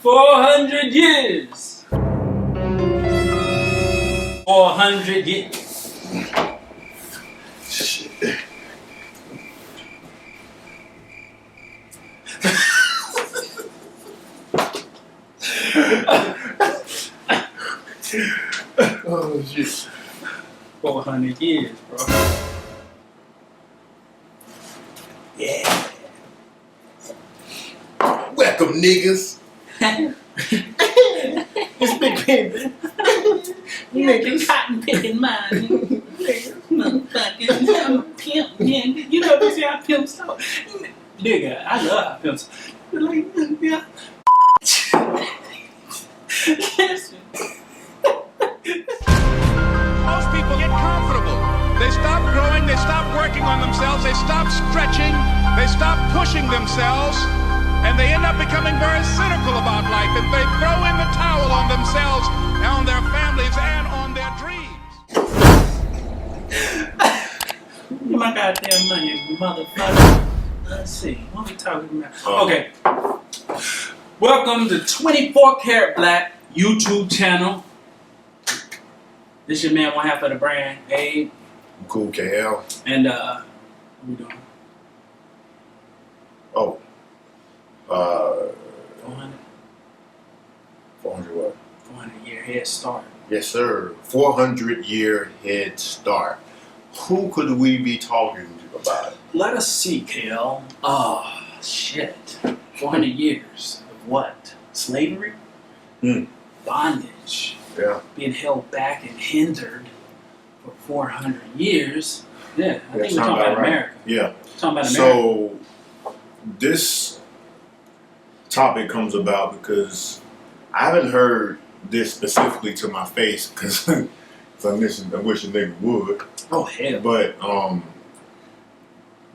400 years. 400 years. Shit. Oh shit. 400 years, bro. Yeah. Welcome, niggas. It's Big Pimp. Niggas. Cotton picking mine. Niggas. Motherfuckers. I'm a pimp, man. You know this how pimps talk. Nigga, I love how pimps talk. Like, yeah. Most people get comfortable. They stop growing, they stop working on themselves, they stop stretching, they stop pushing themselves, and they end up becoming very cynical about life, and they throw in the towel on themselves, and on their families, and on their dreams. My goddamn money, motherfucker. Let's see. What are we talking about? Okay. Welcome to 24 Karat Black YouTube channel. This your man, one half of the brand, Abe. I'm cool, KL. And what we doing? Oh. 400? 400 what? 400 year head start. Yes, sir. 400-year head start. Who could we be talking about? Let us see, KL. Oh, shit. 400 years of what? Slavery? Bondage. Yeah. Being held back and hindered for 400 years. Yeah, I think we're talking about America. Yeah. Talking about America. So, this topic comes about because I haven't heard this specifically to my face because I wish a nigga would. Oh, hell. But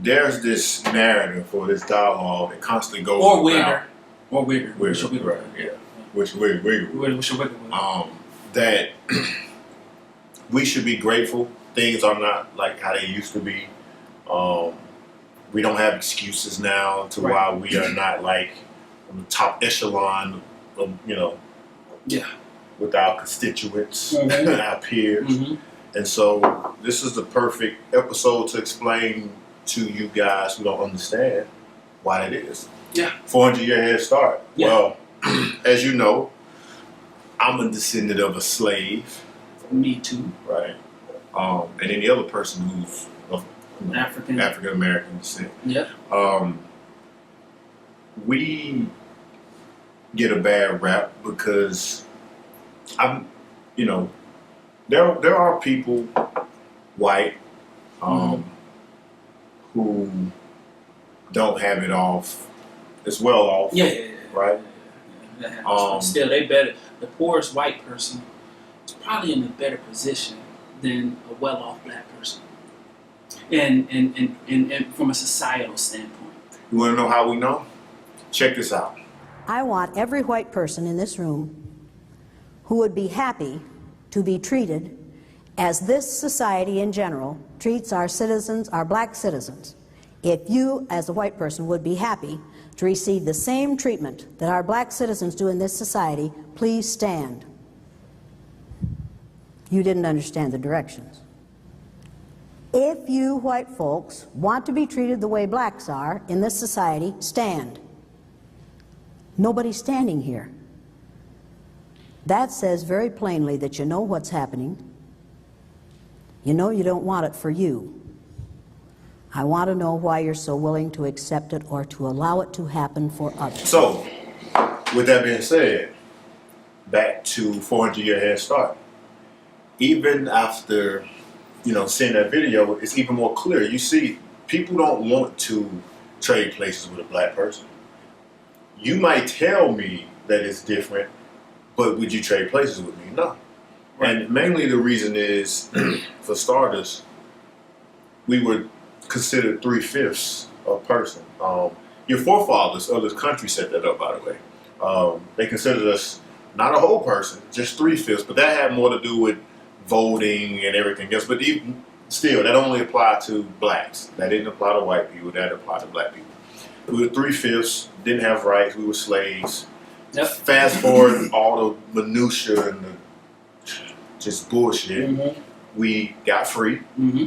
there's this narrative or this dialogue that constantly goes Or Wigger. Or Wigger. Wigger, right, yeah. Which Wigger. That we should be grateful. Things are not like how they used to be. We don't have excuses now to why we are not like on the top echelon of, with our constituents and our peers. And so this is the perfect episode to explain to you guys who don't understand why that is. Yeah. 400-year head start. Yeah. Well, as you know, I'm a descendant of a slave. Me too. Right. And any other person who's of African American descent. Yeah. We get a bad rap because there are people, white, who don't have it off as well off. Yeah. Right? Still, they better. The poorest white person is probably in a better position than a well-off black person. And from a societal standpoint. You want to know how we know? Check this out. I want every white person in this room who would be happy to be treated as this society in general treats our citizens, our black citizens. If you, as a white person, would be happy to receive the same treatment that our black citizens do in this society, please stand. You didn't understand the directions. If you white folks want to be treated the way blacks are in this society, stand. Nobody's standing here. That says very plainly that you know what's happening. You know you don't want it for you. I want to know why you're so willing to accept it or to allow it to happen for others. So, with that being said, back to 400-year head start. Even after, seeing that video, it's even more clear. You see, people don't want to trade places with a black person. You might tell me that it's different, but would you trade places with me? No. Right. And mainly the reason is, for starters, we were considered 3/5 a person. Your forefathers of this country set that up, by the way. They considered us not a whole person, just 3/5, but that had more to do with voting and everything else. But even still, that only applied to blacks. That didn't apply to white people. That applied to black people. We were 3/5, didn't have rights. We were slaves. Yep. Fast forward all the minutia and the just bullshit. Mm-hmm. We got free. Mm-hmm.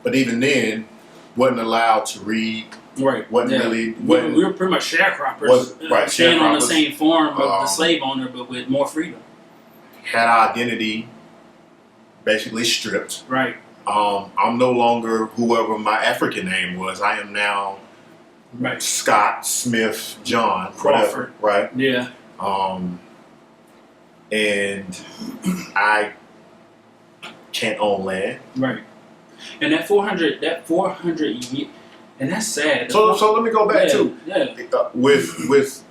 But even then, wasn't allowed to read. Right. Wasn't really. Wasn't, we were pretty much sharecroppers. Staying on the same farm of the slave owner, but with more freedom. Had our identity basically stripped. Right. I'm no longer whoever my African name was. I am now Scott, Smith, John, Crawford. Whatever, right? Yeah. And I can't own land. Right. And that 400, and that's sad. So let me go back to with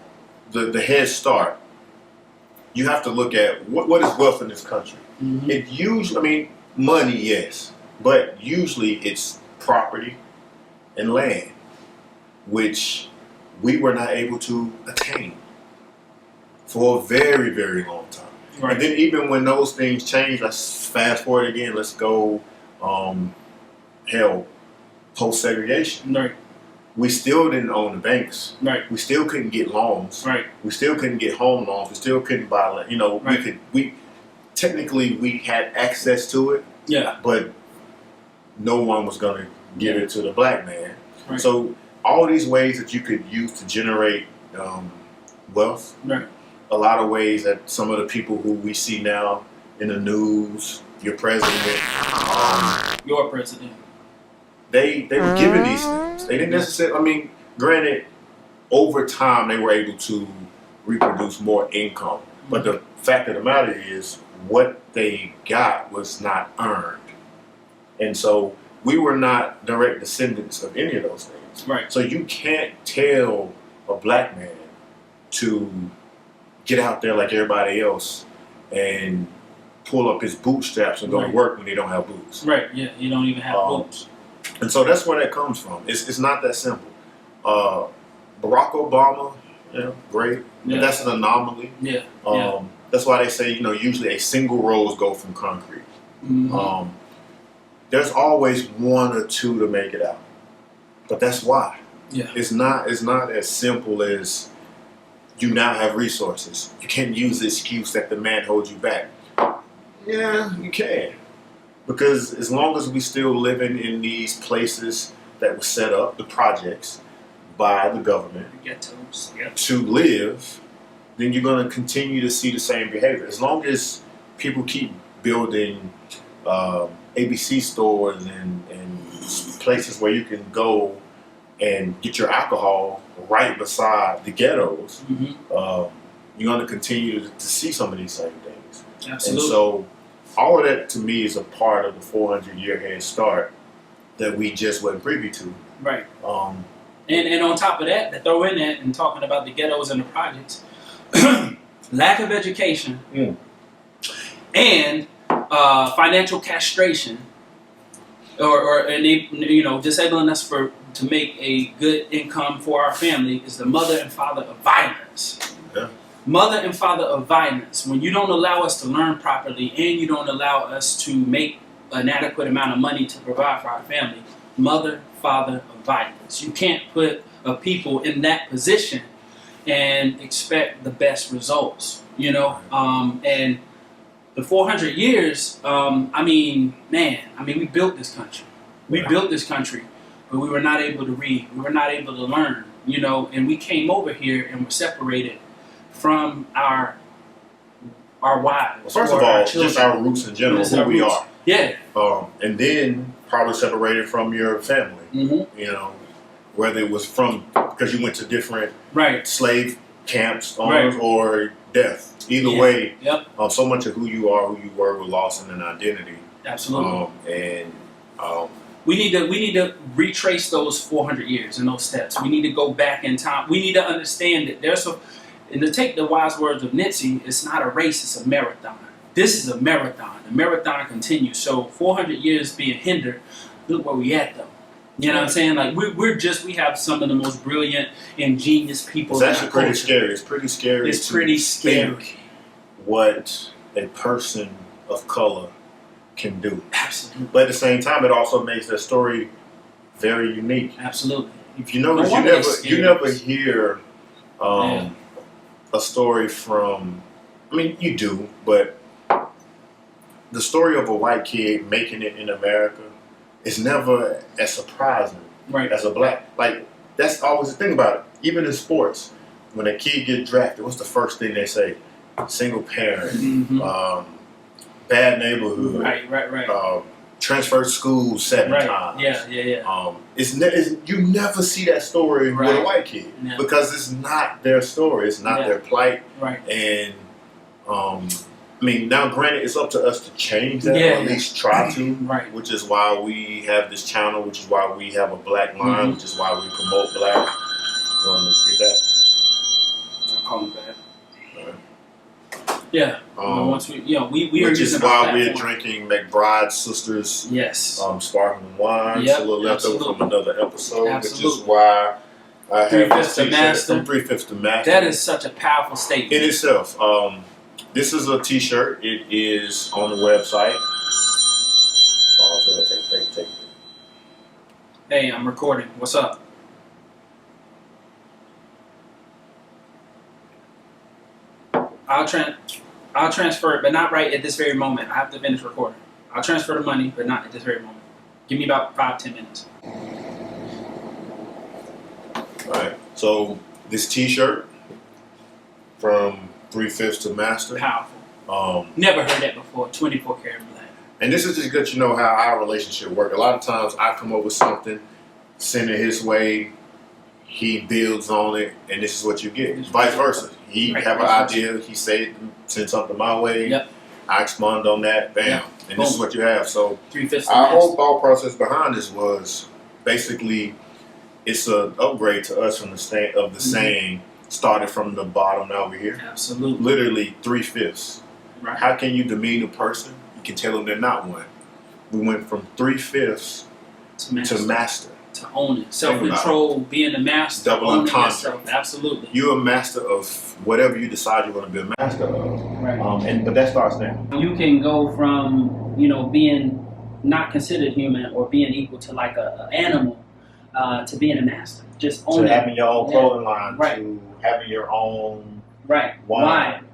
the Head Start. You have to look at what is wealth in this country. Mm-hmm. It usually, I mean, money, yes, but usually it's property and land, which we were not able to attain for a very, very long time. Right. And then even when those things change, let's fast forward again. Let's go, post-segregation. Right. We still didn't own the banks. Right. We still couldn't get loans. Right. We still couldn't get home loans. We still couldn't buy land. You know, right. we technically we had access to it. Yeah. But no one was going to give it to the black man. Right. So all these ways that you could use to generate wealth. Right. A lot of ways that some of the people who we see now in the news, your president, your president, they were given these things. They didn't necessarily. I mean, granted, over time they were able to reproduce more income, but the fact of the matter is, what they got was not earned, and so we were not direct descendants of any of those things. Right. So you can't tell a black man to get out there like everybody else and pull up his bootstraps and go to work when they don't have boots. Right. Yeah. You don't even have boots. And so that's where that comes from. It's not that simple. Barack Obama, great. Yeah. That's an anomaly. Yeah. That's why they say, usually a single rose go from concrete. Mm-hmm. There's always one or two to make it out. But that's why. Yeah. It's not as simple as you now have resources. You can't use the excuse that the man holds you back. Yeah, you can. Because as long as we still living in these places that were set up, the projects, by the government ghettos, to live, then you're going to continue to see the same behavior. As long as people keep building ABC stores and places where you can go and get your alcohol right beside the ghettos, you're going to continue to see some of these same things. Absolutely. And so all of that to me is a part of the 400-year head start that we just wasn't privy to. Right. And on top of that, to throw in that and talking about the ghettos and the projects, lack of education and financial castration, or disabling us to make a good income for our family is the mother and father of violence. Yeah. Mother and father of violence. When you don't allow us to learn properly and you don't allow us to make an adequate amount of money to provide for our family, mother, father of violence. You can't put a people in that position and expect the best results, and the 400 years, we built this country. We built this country, but we were not able to read. We were not able to learn, and we came over here and were separated from our wives. Well, first of all, just our roots in general, who we are. Yeah. And then probably separated from your family. Mm-hmm. Whether it was because you went to different slave camps or death. Either way, so much of who you are, who you were lost in an identity. Absolutely. We need to retrace those 400 years and those steps. We need to go back in time. We need to understand that and to take the wise words of Nipsey, it's not a race, it's a marathon. This is a marathon. The marathon continues. So 400 years being hindered, look where we at though. You know what I'm saying? Like we have some of the most brilliant, ingenious people. It's actually pretty scary. It's pretty scary. It's pretty scary. Think what a person of color can do. Absolutely. But at the same time, it also makes their story very unique. Absolutely. If you notice, you never hear a story from, I mean, you do, but the story of a white kid making it in America is never as surprising as a black. Like, that's always the thing about it. Even in sports, when a kid gets drafted, what's the first thing they say? Single parent, bad neighborhood, right. Transferred schools 7 times. Yeah. You never see that story with a white kid because it's not their story. It's not their plight. Right. And I mean, now granted, it's up to us to change that, or at least try to. Right. Which is why we have this channel. Which is why we have a black line. Which is why we promote black. You want to get that? I'll call him back. Yeah. Once we are which is using why we're drinking McBride's Sisters sparkling wine. It's a little leftover from another episode. Which is why I have this t-shirt from 3/5 to Master. That is such a powerful statement in itself. This is a t-shirt. It is on the website. Hey, I'm recording. What's up? I'll transfer it, but not right at this very moment. I have to finish recording. I'll transfer the money, but not at this very moment. Give me about 5-10 minutes. All right. So this T-shirt from 3/5 to Master. Powerful. Never heard that before. 24 karat black. And this is just good to know how our relationship works. A lot of times I come up with something, send it his way, he builds on it, and this is what you get. Vice versa. He have an idea, he send something my way, I expand on that, bam. And this is what you have. So our whole thought process behind this was basically it's an upgrade to us from the saying started from the bottom, now we're here. Absolutely. Literally 3/5. Right. How can you demean a person? You can tell them they're not one. We went from 3/5 to master. To own it. Self-control, being a master, double entendre. Absolutely. You're a master of whatever you decide you want to be a master of. Right. But that starts now. You can go from, being not considered human or being equal to like an animal to being a master. Just owning to having your own clothing line, right. to having your own wine.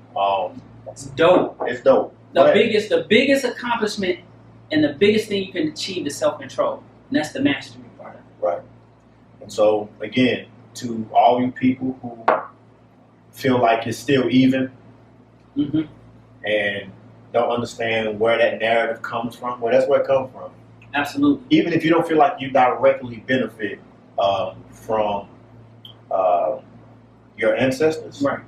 It's dope. It's dope. The biggest accomplishment and the biggest thing you can achieve is self-control. And that's the mastery part of it. Right. And so, again, to all you people who feel like it's still even and don't understand where that narrative comes from, well, that's where it comes from. Absolutely. Even if you don't feel like you directly benefit from your ancestors, right?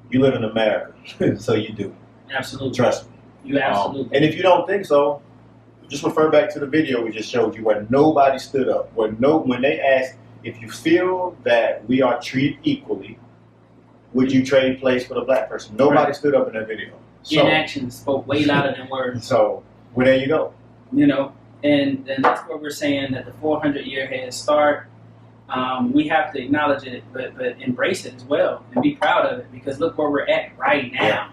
You live in America, so you do. Absolutely. Trust me. You absolutely. And if you don't think so, just refer back to the video we just showed you where nobody stood up. When they asked if you feel that we are treated equally, would you trade place for the black person? Nobody stood up in that video. So, inaction spoke way louder than words. So, well, there you go. And that's what we're saying, that the 400-year head start, we have to acknowledge it, but embrace it as well and be proud of it, because look where we're at right now. Yeah.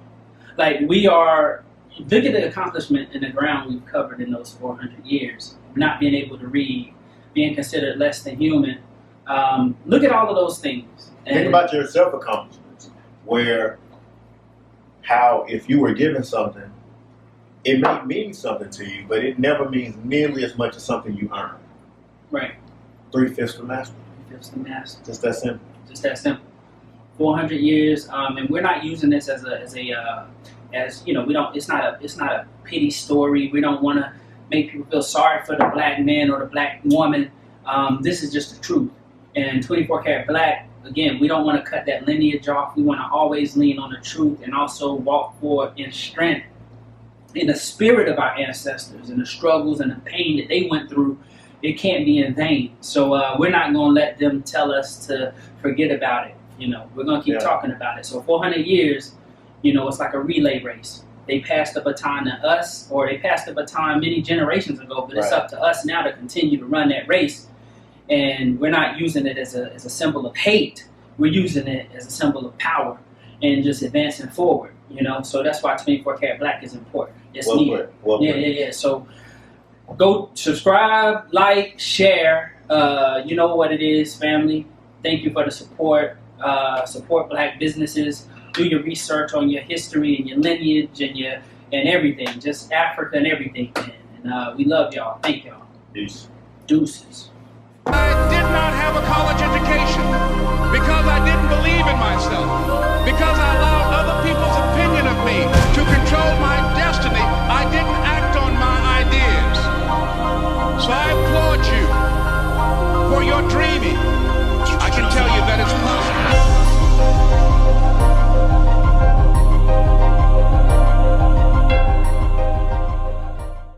Like, we are, look at the accomplishment in the ground we've covered in those 400 years. Not being able to read, being considered less than human. Look at all of those things. And think about your self-accomplishments, where how if you were given something, it may mean something to you, but it never means nearly as much as something you earn. Right. 3/5 to master. 3/5 to master. Just that simple. Just that simple. 400 years, and we're not using this as we don't. It's not a pity story. We don't want to make people feel sorry for the black man or the black woman. This is just the truth. And 24 karat black, again, we don't want to cut that lineage off. We want to always lean on the truth and also walk forward in strength, in the spirit of our ancestors and the struggles and the pain that they went through. It can't be in vain. So we're not going to let them tell us to forget about it. We're going to keep talking about it. So 400 years, it's like a relay race. They passed the baton to us, or they passed the baton many generations ago, but it's up to us now to continue to run that race. And we're not using it as a symbol of hate. We're using it as a symbol of power and just advancing forward, So that's why 24 karat black is important. It's needed. Yeah. So go subscribe, like, share. You know what it is, family. Thank you for the support. Support black businesses. do your research on your history and your lineage and everything, just Africa and everything, man. And we love y'all. Thank y'all. Peace. Deuces. I did not have a college education because I didn't believe in myself, because